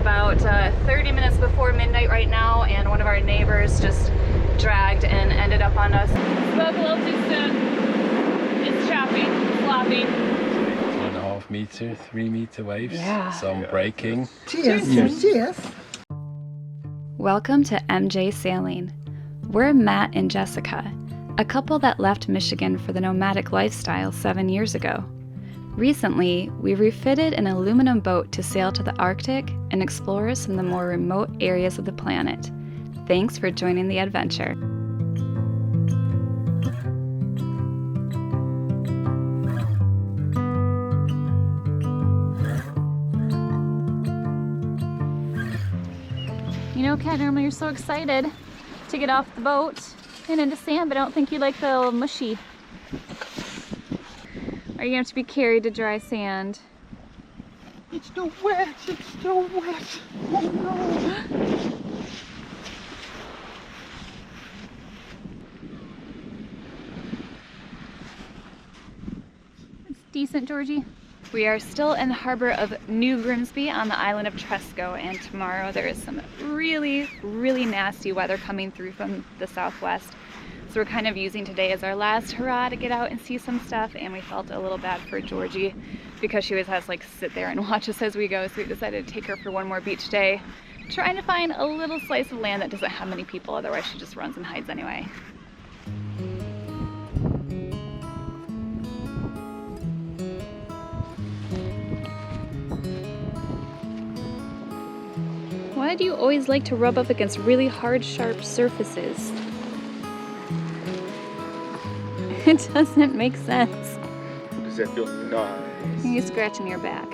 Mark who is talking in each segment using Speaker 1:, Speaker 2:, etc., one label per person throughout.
Speaker 1: about 30 minutes before midnight right now, and one of our neighbors just dragged and ended up on us. Spoke a little too soon. It's choppy, sloppy.
Speaker 2: 2.5 meter, 3 meter waves.
Speaker 1: Yeah.
Speaker 2: Some breaking.
Speaker 3: Cheers. Cheers. Cheers.
Speaker 1: Welcome to MJ Sailing. We're Matt and Jessica, a couple that left Michigan for the nomadic lifestyle 7 years ago. Recently, we refitted an aluminum boat to sail to the Arctic and explore some of the more remote areas of the planet. Thanks for joining the adventure. You know, Kat, normally you're so excited to get off the boat and into sand, but I don't think you like the little mushy. Are you gonna have to be carried to dry sand?
Speaker 3: It's so wet. It's so wet. Oh no.
Speaker 1: It's decent, Georgie. We are still in the harbor of New Grimsby on the island of Tresco, and tomorrow there is some really nasty weather coming through from the southwest. So we're kind of using today as our last hurrah to get out and see some stuff, and we felt a little bad for Georgie because she always has to like sit there and watch us as we go, so we decided to take her for one more beach day, trying to find a little slice of land that doesn't have many people, otherwise she just runs and hides anyway. Why do you always like to rub up against really hard, sharp surfaces? It doesn't make sense.
Speaker 4: Does that feel nice?
Speaker 1: You're scratching your back.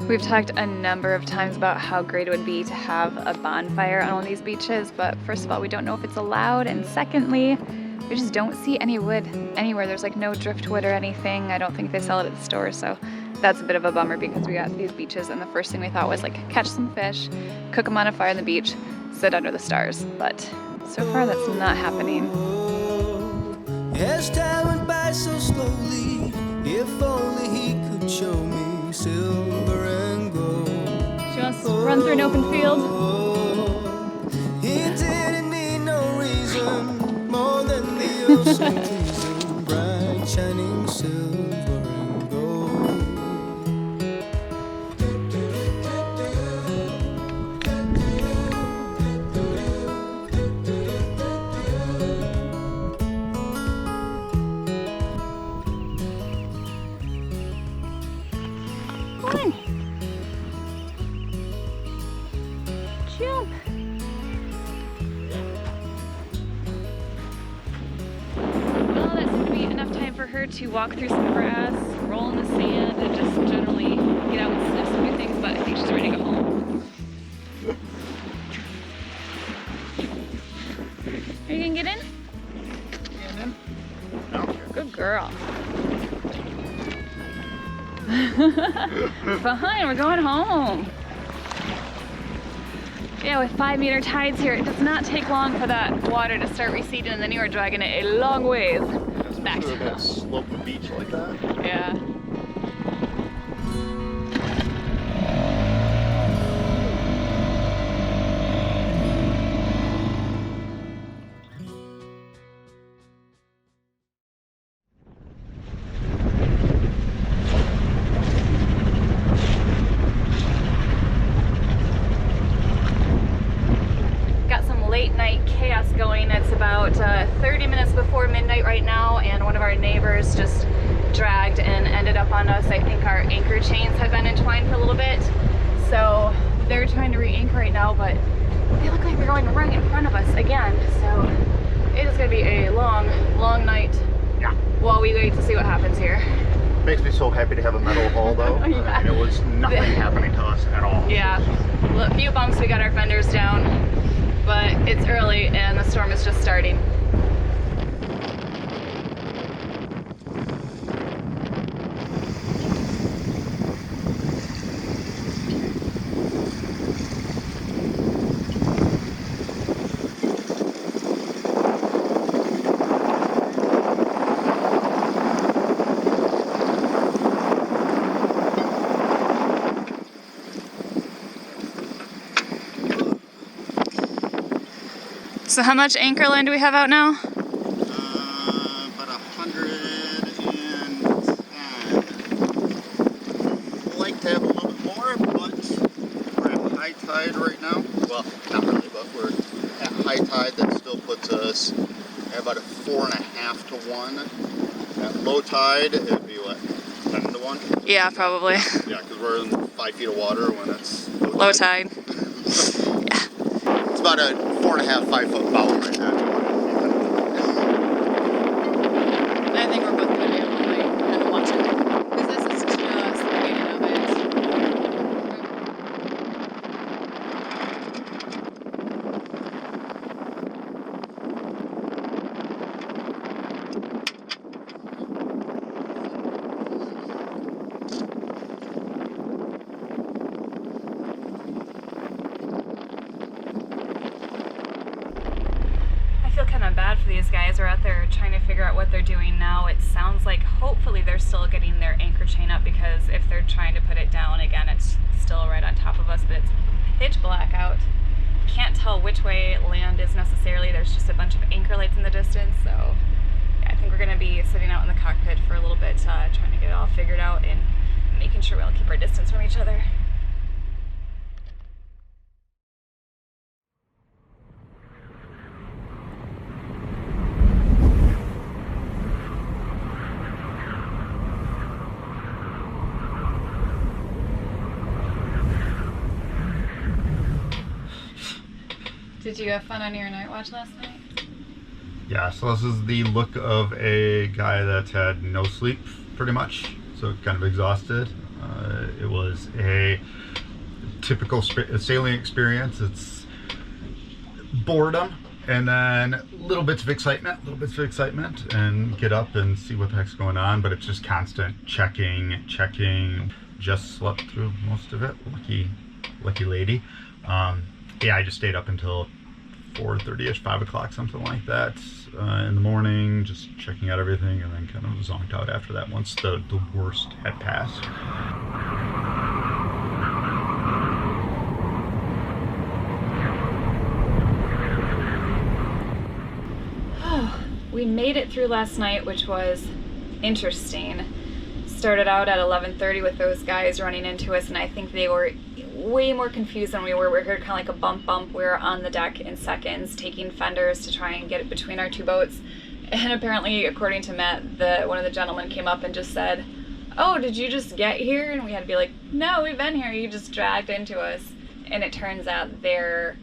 Speaker 1: We've talked a number of times about how great it would be to have a bonfire on one of these beaches, but first of all, we don't know if it's allowed, and secondly, we just don't see any wood anywhere. There's like no driftwood or anything. I don't think they sell it at the store, so that's a bit of a bummer because we got these beaches and the first thing we thought was like catch some fish, cook them on a fire on the beach, sit under the stars, but so far that's not happening.
Speaker 5: As time went by so slowly, if only he could show me silver and gold.
Speaker 1: She wants to run through an open field.
Speaker 5: He didn't need no reason more than the ocean pleasing, bright shining silver and gold.
Speaker 1: Jump. Well, that seemed to be enough time for her to walk through some grass, roll in the sand, and just generally get out and sniff some new things, but I think she's ready to go home. Are you gonna get in?
Speaker 4: No.
Speaker 1: Good girl. Fine, we're going home. Yeah, with 5 meter tides here, it does not take long for that water to start receding, and then you are dragging it a long ways back to
Speaker 4: that slope of beach like that.
Speaker 1: Yeah. Late night chaos going. It's about 30 minutes before midnight right now, and one of our neighbors just dragged and ended up on us. I think our anchor chains have been entwined for a little bit, so they're trying to re-anchor right now, but they look like they're going right in front of us again, so it is going to be a long night.
Speaker 4: Yeah.
Speaker 1: While we wait to see what happens here.
Speaker 4: Makes me so happy to have a metal hull though.
Speaker 1: Yeah.
Speaker 4: I mean, it was nothing happening to us at all.
Speaker 1: Yeah, a few bumps, we got our fenders down, but it's early and the storm is just starting. So how much anchor line do we have out now?
Speaker 3: About 110. I'd like to have a little bit more, but we're at high tide right now. Well, not really, but we're at high tide. That still puts us at about a 4.5 to 1. At low tide, it'd be what, 10 to 1?
Speaker 1: Yeah, probably.
Speaker 3: Yeah, because we're in 5 feet of water when it's
Speaker 1: Low tide.
Speaker 3: Yeah. It's about a 4.5, 5 foot bow right now.
Speaker 1: I think we're both gonna be able to kind of watch it. Because this is just the beginning of it. I feel kind of bad for these guys who are out there trying to figure out what they're doing now. It sounds like hopefully they're still getting their anchor chain up, because if they're trying to put it down again, it's still right on top of us, but it's pitch black out. Can't tell which way land is necessarily. There's just a bunch of anchor lights in the distance, so yeah, I think we're going to be sitting out in the cockpit for a little bit, trying to get it all figured out and making sure we'll keep our distance from each other. Did you have fun on your night watch last night?
Speaker 3: Yeah, so this is the look of a guy that's had no sleep, pretty much. So kind of exhausted. It was a typical sailing experience. It's boredom and then little bits of excitement, and get up and see what the heck's going on. But it's just constant checking. Just slept through most of it. Lucky lady. Yeah, I just stayed up until 4:30ish, 5 o'clock, something like that, in the morning, just checking out everything, and then kind of zonked out after that once the worst had passed.
Speaker 1: We made it through last night, which was interesting. Started out at 11:30 with those guys running into us, and I think they were way more confused than we were. We heard kind of like a bump. We were on the deck in seconds, taking fenders to try and get it between our two boats. And apparently, according to Matt, one of the gentlemen came up and just said, "Oh, did you just get here?" And we had to be like, "No, we've been here. You just dragged into us." And it turns out their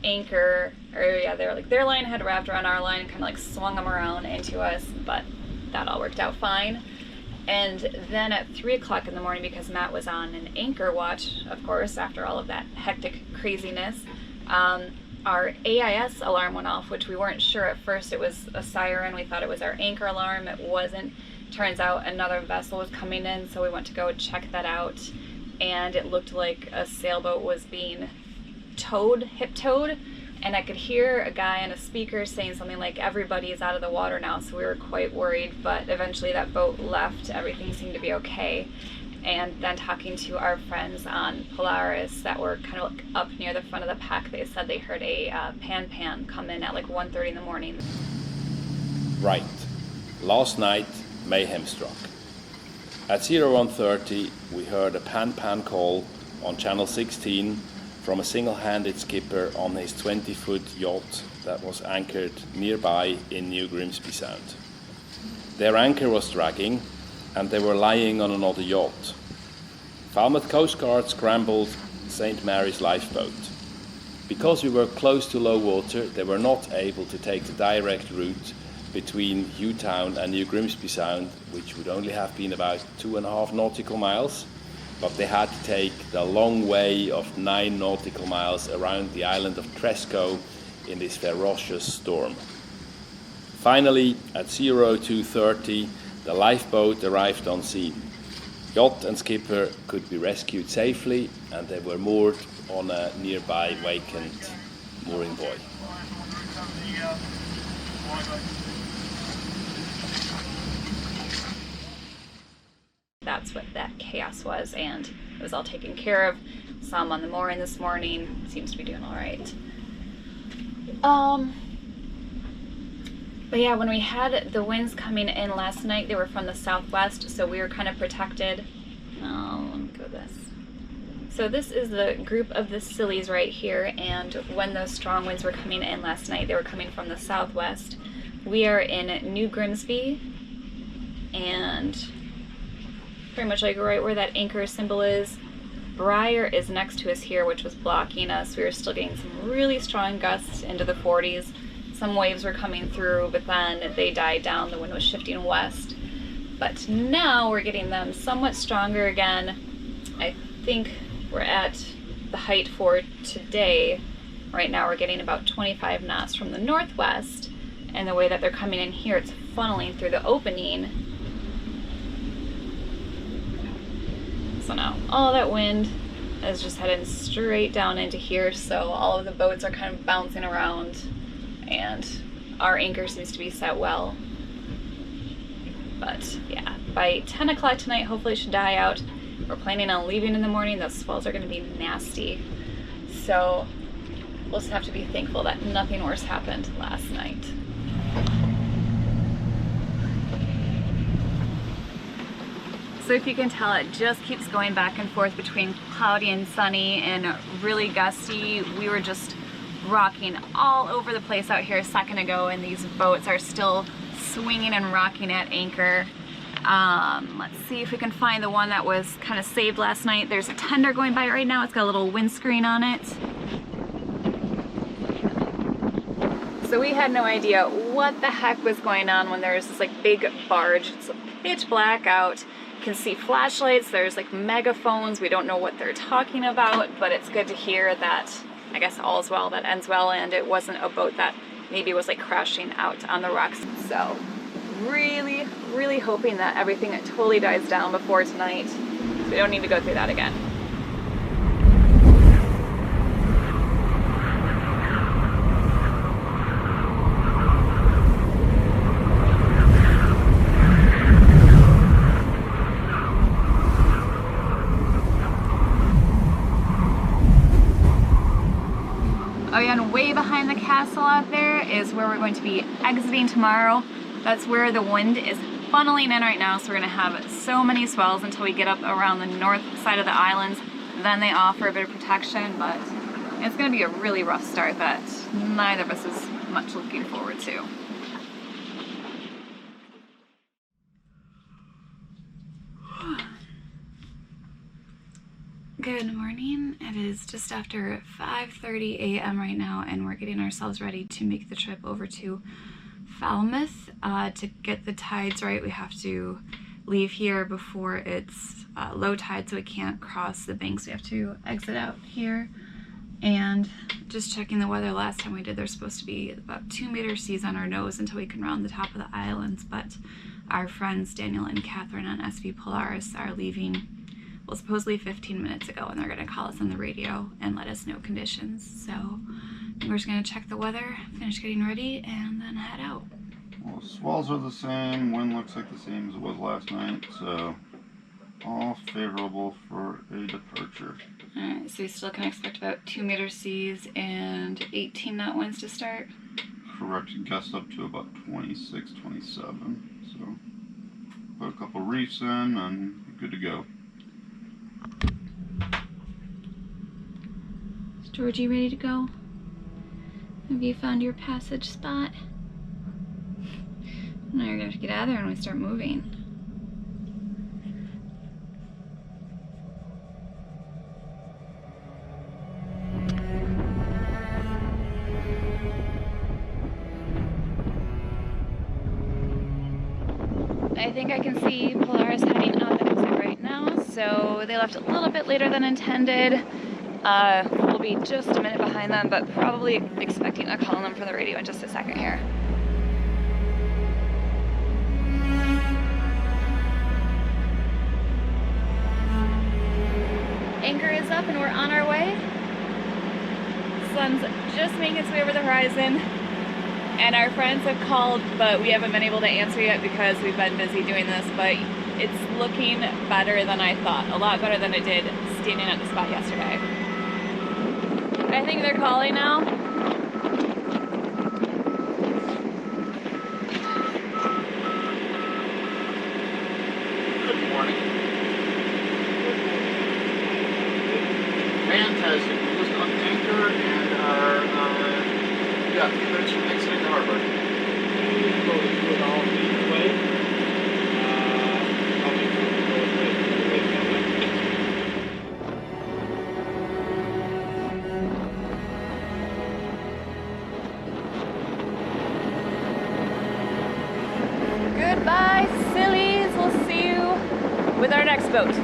Speaker 1: anchor, their line had wrapped around our line and kind of like swung them around into us, but that all worked out fine. And then at 3 o'clock in the morning, because Matt was on an anchor watch, of course, after all of that hectic craziness, our AIS alarm went off, which we weren't sure at first. It was a siren. We thought it was our anchor alarm. It wasn't. Turns out another vessel was coming in, so we went to go check that out, and it looked like a sailboat was being hip-towed, and I could hear a guy on a speaker saying something like, "Everybody is out of the water now," so we were quite worried, but eventually that boat left. Everything seemed to be okay. And then talking to our friends on Polaris that were kind of like up near the front of the pack, they said they heard a pan come in at like 1:30 in the morning.
Speaker 2: Right. Last night, mayhem struck. At 01:30, we heard a pan call on channel 16 from a single-handed skipper on his 20-foot yacht that was anchored nearby in New Grimsby Sound. Their anchor was dragging, and they were lying on another yacht. Falmouth Coast Guard scrambled St. Mary's lifeboat. Because we were close to low water, they were not able to take the direct route between Hewtown and New Grimsby Sound, which would only have been about 2.5 nautical miles, but they had to take the long way of 9 nautical miles around the island of Tresco in this ferocious storm. Finally, at 02:30, the lifeboat arrived on scene. Yacht and skipper could be rescued safely, and they were moored on a nearby vacant mooring buoy.
Speaker 1: That's what that chaos was, and it was all taken care of. Saw him on the mooring this morning. Seems to be doing all right. But yeah, when we had the winds coming in last night, they were from the southwest, so we were kind of protected. Oh, let me go this. So this is the group of the Scillies right here, and when those strong winds were coming in last night, they were coming from the southwest. We are in New Grimsby, and pretty much like right where that anchor symbol is. Briar is next to us here, which was blocking us. We were still getting some really strong gusts into the 40s. Some waves were coming through, but then they died down. The wind was shifting west. But now we're getting them somewhat stronger again. I think we're at the height for today. Right now we're getting about 25 knots from the northwest, and the way that they're coming in here, it's funneling through the opening. So now all that wind is just heading straight down into here, so all of the boats are kind of bouncing around, and our anchor seems to be set well. But yeah, by 10 o'clock tonight, hopefully it should die out. We're planning on leaving in the morning. Those swells are going to be nasty. So we'll just have to be thankful that nothing worse happened last night. So if you can tell, it just keeps going back and forth between cloudy and sunny and really gusty. We were just rocking all over the place out here a second ago, and these boats are still swinging and rocking at anchor. Let's see if we can find the one that was kind of saved last night. There's a tender going by right now. It's got a little windscreen on it. So we had no idea what the heck was going on when there's this like big barge. It's pitch black out. You can see flashlights. There's like megaphones. We don't know what they're talking about, but it's good to hear that I guess all is well that ends well, and it wasn't a boat that maybe was like crashing out on the rocks. So really hoping that everything totally dies down before tonight, so we don't need to go through that again. Oh yeah, and way behind the castle out there is where we're going to be exiting tomorrow. That's where the wind is funneling in right now, so we're going to have so many swells until we get up around the north side of the islands. Then they offer a bit of protection, but it's going to be a really rough start that neither of us is much looking forward to. Good morning. It is just after 5:30 a.m. right now, and we're getting ourselves ready to make the trip over to Falmouth. To get the tides right, we have to leave here before it's low tide, so we can't cross the banks. We have to exit out here. And just checking the weather, last time we did, there's supposed to be about 2-meter seas on our nose until we can round the top of the islands. But our friends Daniel and Catherine on SV Polaris are leaving, well, supposedly 15 minutes ago, and they're going to call us on the radio and let us know conditions. So I think we're just going to check the weather, finish getting ready, and then head out.
Speaker 3: Well, swells are the same, wind looks like the same as it was last night, so all favorable for a departure.
Speaker 1: Alright, so you still can expect about 2-meter seas and 18-knot winds to start?
Speaker 3: Correct, gusts up to about 26, 27, so put a couple reefs in and good to go.
Speaker 1: Is Georgie ready to go? Have you found your passage spot? Now you're going to have to get out of there when we start moving. I think I can see Polaris heading on the coast right now, so they left a little bit later than intended. We'll be just a minute behind them, but probably expecting a call on them for the radio in just a second here. Anchor is up and we're on our way. Sun's just making its way over the horizon, and our friends have called, but we haven't been able to answer yet because we've been busy doing this. But it's looking better than I thought, a lot better than it did standing at the spot yesterday. I think they're calling now.
Speaker 4: Yeah, a few minutes from exiting the harbor.
Speaker 1: Goodbye, sillies. We'll see you with our next boat.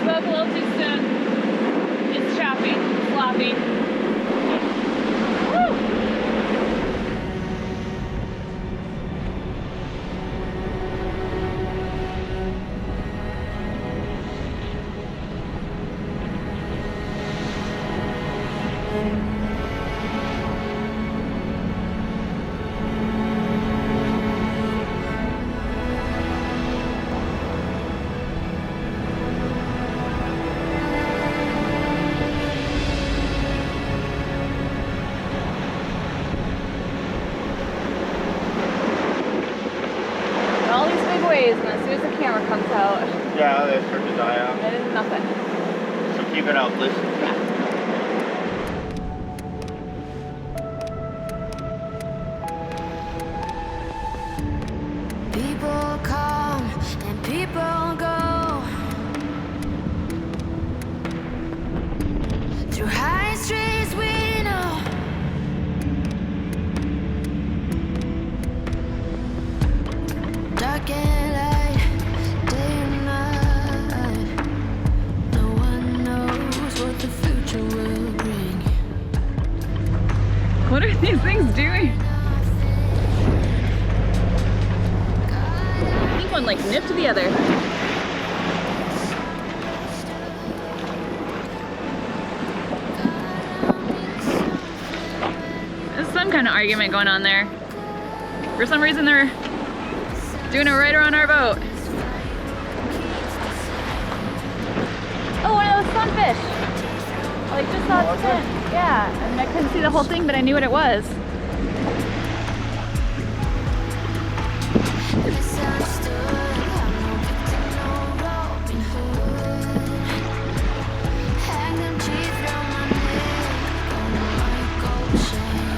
Speaker 1: Spoke a little too soon. It's choppy, sloppy. Woo! All these big waves, and as soon as the camera comes out,
Speaker 4: Yeah, they start to die out.
Speaker 1: it is nothing.
Speaker 4: So keep it out, please.
Speaker 5: People come and people go through high streets we know. Dark and light, day and night. No one knows what the future will bring.
Speaker 1: What are these things doing? I think one like nipped the other. There's some kind of argument going on there. For some reason they're doing it right around our boat. Oh, one of those sunfish. I like just saw its fin. Yeah, I mean I couldn't see the whole thing, but I knew what it was.
Speaker 5: Misunderstood, I'm no victim, no Robin Hood. Hang them teeth round my neck, on my gold chain.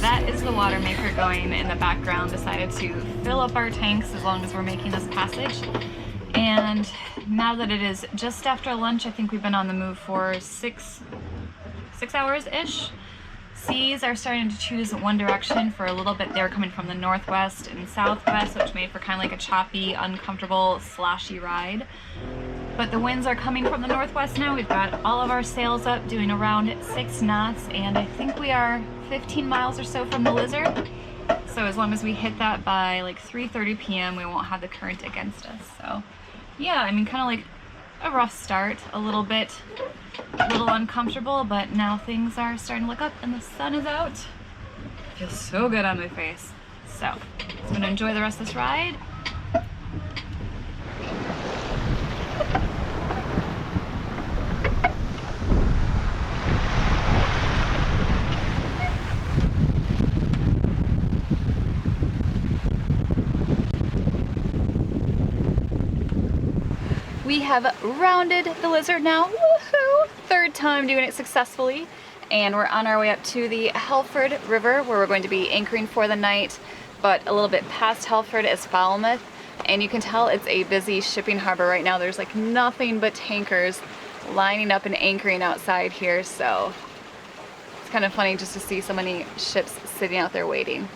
Speaker 1: That is the water maker going in the background. Decided to fill up our tanks as long as we're making this passage. And now that it is just after lunch, I think we've been on the move for six hours-ish. Seas are starting to choose one direction for a little bit. They were coming from the northwest and southwest, which made for kind of like a choppy, uncomfortable, slashy ride. But the winds are coming from the northwest now. We've got all of our sails up, doing around 6 knots, and I think we are 15 miles or so from the Lizard. So as long as we hit that by like 3:30 p.m., we won't have the current against us. So yeah, I mean, kind of like a rough start, a little uncomfortable, but now things are starting to look up and the sun is out. It feels so good on my face. So I'm gonna enjoy the rest of this ride. We have rounded the Lizard now, woohoo! 3rd time doing it successfully, and we're on our way up to the Halford River where we're going to be anchoring for the night, but a little bit past Halford is Falmouth, and you can tell it's a busy shipping harbor right now. There's like nothing but tankers lining up and anchoring outside here, so it's kind of funny just to see so many ships sitting out there waiting.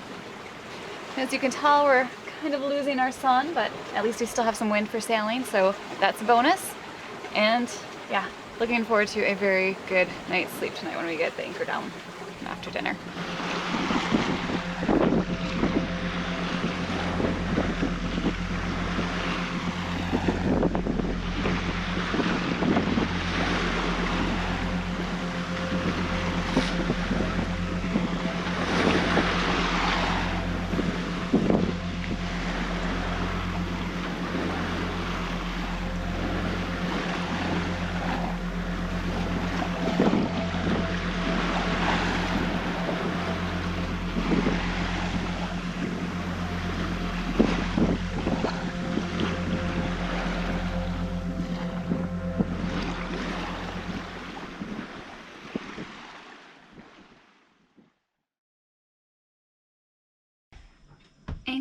Speaker 1: As you can tell, we're kind of losing our sun, but at least we still have some wind for sailing, so that's a bonus. And yeah, looking forward to a very good night's sleep tonight when we get the anchor down after dinner.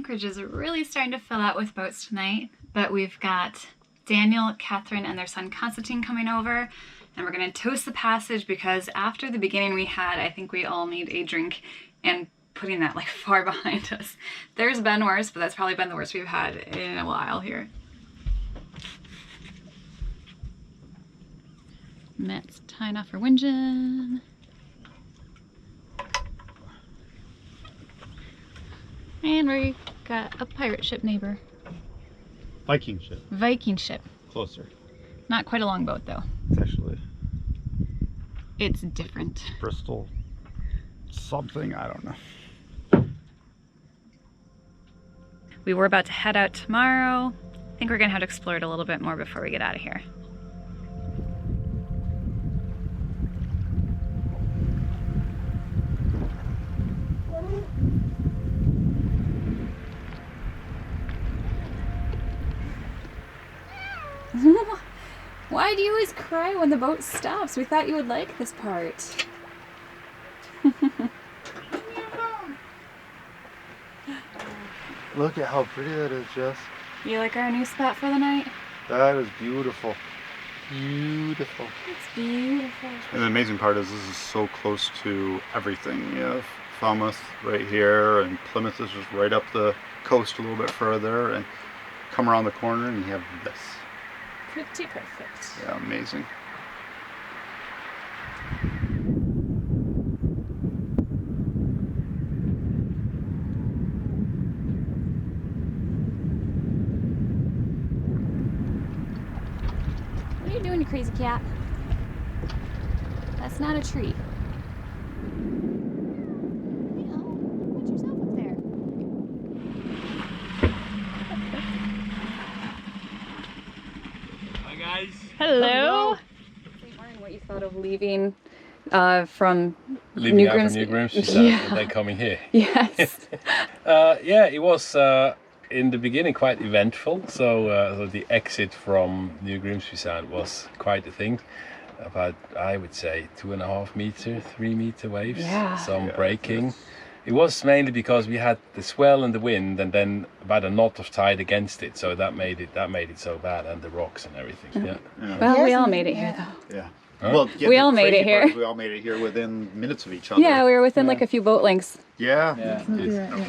Speaker 1: anchorage is really starting to fill out with boats tonight, but we've got Daniel, Catherine, and their son Constantine coming over, and we're gonna toast the passage because after the beginning we had, I think we all need a drink, and putting that like far behind us. There's been worse, but that's probably been the worst we've had in a while here. Matt's tying off her windjamb. And we got a pirate ship neighbor.
Speaker 3: Viking ship.
Speaker 1: Viking ship.
Speaker 3: Closer.
Speaker 1: Not quite a longboat though.
Speaker 3: It's actually
Speaker 1: It's different.
Speaker 3: Bristol something, I don't know.
Speaker 1: We were about to head out tomorrow. I think we're gonna have to explore it a little bit more before we get out of here. Why do you always cry when the boat stops? We thought you would like this part.
Speaker 3: Look at how pretty that is, Jess.
Speaker 1: You like our new spot for the night?
Speaker 3: That is beautiful. Beautiful.
Speaker 1: It's beautiful.
Speaker 3: And the amazing part is this is so close to everything. You have Falmouth right here, and Plymouth is just right up the coast a little bit further, and come around the corner and you have this.
Speaker 1: Pretty perfect.
Speaker 3: Yeah, amazing.
Speaker 1: What are you doing, you crazy cat? That's not a tree. Put yourself up there.
Speaker 4: Hi guys.
Speaker 1: Hello. Wondering what you thought of leaving from
Speaker 2: Leaving
Speaker 1: New
Speaker 2: out from
Speaker 1: Grimsby.
Speaker 2: New Grimsby
Speaker 1: Yeah.
Speaker 2: and then coming here.
Speaker 1: Yes.
Speaker 2: Yeah, it was in the beginning quite eventful. So the exit from New Grimsby Sound was quite a thing. About, I would say, 2.5 meter, 3 meter waves.
Speaker 1: Yeah.
Speaker 2: Some breaking. It was mainly because we had the swell and the wind, and then about a knot of tide against it. So that made it so bad, and the rocks and everything. Yeah.
Speaker 1: Well, we all made it here though.
Speaker 3: Yeah.
Speaker 2: Huh?
Speaker 3: Well, yeah,
Speaker 1: We
Speaker 3: the
Speaker 1: all made
Speaker 3: crazy
Speaker 1: it here.
Speaker 3: part is we all made it here within minutes of each other.
Speaker 1: Yeah, we were within like a few boat lengths.
Speaker 3: Yeah.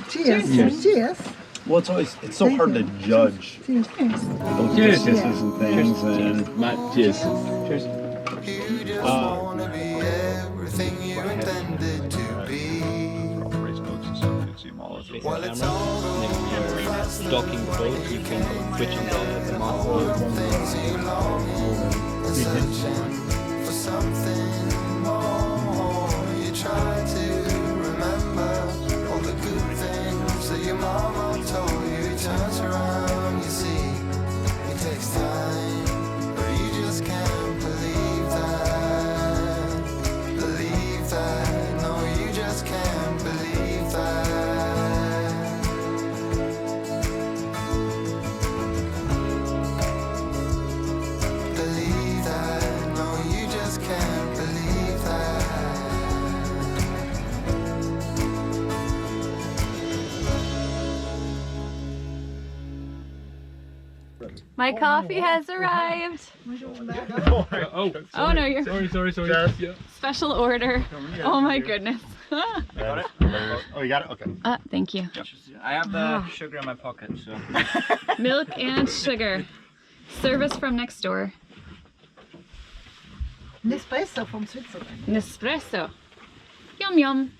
Speaker 6: Cheers. Cheers.
Speaker 3: Well, it's so hard to judge
Speaker 6: Cheers.
Speaker 3: those
Speaker 2: Cheers.
Speaker 3: distances and things. And
Speaker 2: Matt, cheers. Cheers.
Speaker 5: You just wanna be everything you intended to be. Well, it's all
Speaker 7: docking the boat, you can switch on the
Speaker 5: things you longing, the searching for something more. You try to remember all the good things that your mama told you. It turns around, you see, it takes time, but you just can't believe that. Believe that, no, you just can't believe that. Believe that, no, you just can't believe that.
Speaker 1: My coffee has arrived. Oh no, you're
Speaker 2: Sorry.
Speaker 3: Jess?
Speaker 2: Yeah.
Speaker 1: special order. Oh my goodness.
Speaker 3: Got it? Oh, you got it? Okay.
Speaker 1: Thank you.
Speaker 7: I have the sugar in my pocket, so.
Speaker 1: Milk and sugar. Service from next door.
Speaker 6: Nespresso from Switzerland.
Speaker 1: Nespresso. Yum yum.